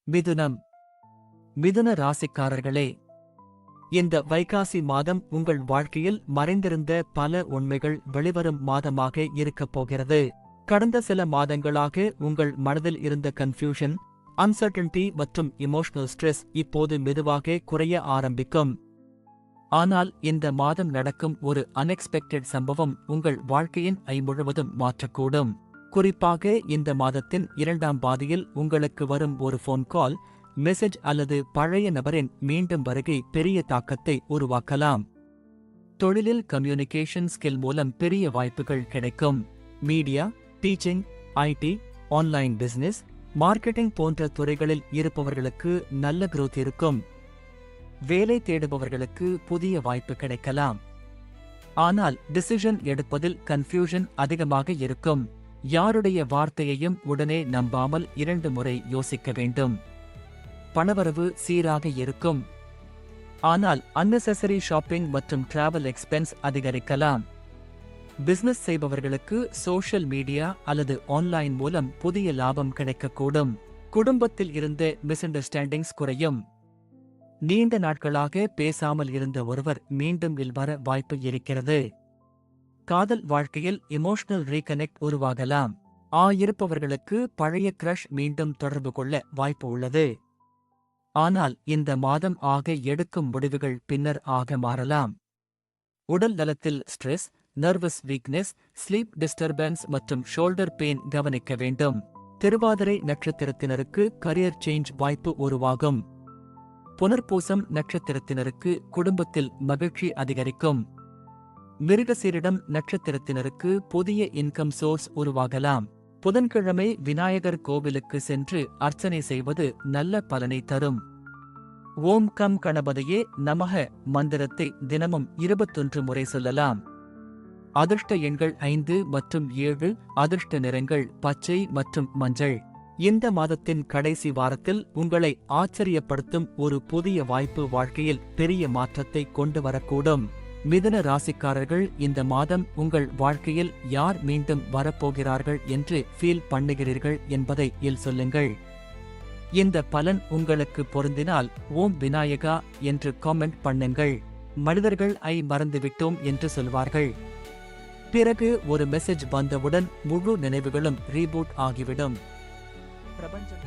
மிதுனம். மிதுன ராசிக்காரர்களே, இந்த வைகாசி மாதம் உங்கள் வாழ்க்கையில் மறைந்திருந்த பல உண்மைகள் வெளிவரும் மாதமாக இருக்கப் போகிறது. கடந்த சில மாதங்களாக உங்கள் மனதில் இருந்த கன்ஃபியூஷன், அன்சர்டனிட்டி மற்றும் இமோஷனல் ஸ்ட்ரெஸ் இப்போது மெதுவாக குறைய ஆரம்பிக்கும். ஆனால் இந்த மாதம் நடக்கும் ஒரு அன்எக்ஸ்பெக்டட் சம்பவம் உங்கள் வாழ்க்கையின் முழுவதும் மாற்றக்கூடும். குறிப்பாக இந்த மாதத்தின் 2ஆம் பாதியில் உங்களுக்கு வரும் ஒரு ஃபோன் கால், மெசேஜ் அல்லது பழைய நபரின் மீண்டும் வருகை பெரிய தாக்கத்தை உருவாக்கலாம். தொழிலில் கம்யூனிகேஷன் ஸ்கில் மூலம் பெரிய வாய்ப்புகள் கிடைக்கும். Media, teaching, IT, online business, marketing போன்ற துறைகளில் இருப்பவர்களுக்கு நல்ல growth இருக்கும். வேலை தேடுபவர்களுக்கு புதிய வாய்ப்பு கிடைக்கலாம். ஆனால் டிசிஷன் எடுப்பதில் கன்ஃபியூஷன் அதிகமாக இருக்கும். யாருடைய வார்த்தையையும் உடனே நம்பாமல் 2 முறை யோசிக்க வேண்டும். பணவரவு சீராக இருக்கும். ஆனால் அன்னெசரி ஷாப்பிங் மற்றும் டிராவல் எக்ஸ்பென்ஸ் அதிகரிக்கலாம். பிசினஸ் செய்பவர்களுக்கு சோஷியல் மீடியா அல்லது ஆன்லைன் மூலம் புதிய லாபம் கிடைக்கக்கூடும். குடும்பத்தில் இருந்த மிஸ் அண்டர்ஸ்டாண்டிங்ஸ் குறையும். நீண்ட நாட்களாக பேசாமல் இருந்த ஒருவர் மீண்டும் வர வாய்ப்பு இருக்கிறது. காதல் வாழ்க்கையில் இமோஷனல் ரீகனெக்ட் உருவாகலாம். இருப்பவர்களுக்கு பழைய கிரஷ் மீண்டும் தொடர்பு கொள்ள வாய்ப்பு உள்ளது. ஆனால் இந்த மாதம் எடுக்கும் முடிவுகள் பின்னர் மாறலாம். உடல் நலத்தில் stress, nervous weakness, sleep disturbance மற்றும் ஷோல்டர் பெயின் கவனிக்க வேண்டும். திருவாதிரை நட்சத்திரத்தினருக்கு கரியர் சேஞ்ச் வாய்ப்பு உருவாகும். புனர்பூசம் நட்சத்திரத்தினருக்கு குடும்பத்தில் மகிழ்ச்சி அதிகரிக்கும். மிருகசீரிடம் நட்சத்திரத்தினருக்கு புதிய இன்கம் சோர்ஸ் உருவாகலாம். புதன்கிழமை விநாயகர் கோவிலுக்கு சென்று அர்ச்சனை செய்வது நல்ல பலனை தரும். ஓம் கம் கணபதியே நமக மந்திரத்தை தினமும் 21 முறை சொல்லலாம். அதிர்ஷ்ட எண்கள் 5 மற்றும் 7. அதிர்ஷ்ட நிறங்கள் பச்சை மற்றும் மஞ்சள். இந்த மாதத்தின் கடைசி வாரத்தில் உங்களை ஆச்சரியப்படுத்தும் ஒரு புதிய வாய்ப்பு வாழ்க்கையில் பெரிய மாற்றத்தை கொண்டு வரக்கூடும். மிதுன ராசிக்காரர்கள், இந்த மாதம் உங்கள் வாழ்க்கையில் யார் மீண்டும் வரப்போகிறார்கள் என்று ஃபீல் பண்ணுகிறீர்கள் என்பதை சொல்லுங்கள். இந்த பலன் உங்களுக்கு பொருந்தினால் ஓம் விநாயகா என்று காமெண்ட் பண்ணுங்கள். மனிதர்கள் மறந்துவிட்டோம் என்று சொல்வார்கள். பிறகு ஒரு மெசேஜ் வந்தவுடன் முழு நினைவுகளும் ரீபூட் ஆகிவிடும். பிரபஞ்சம்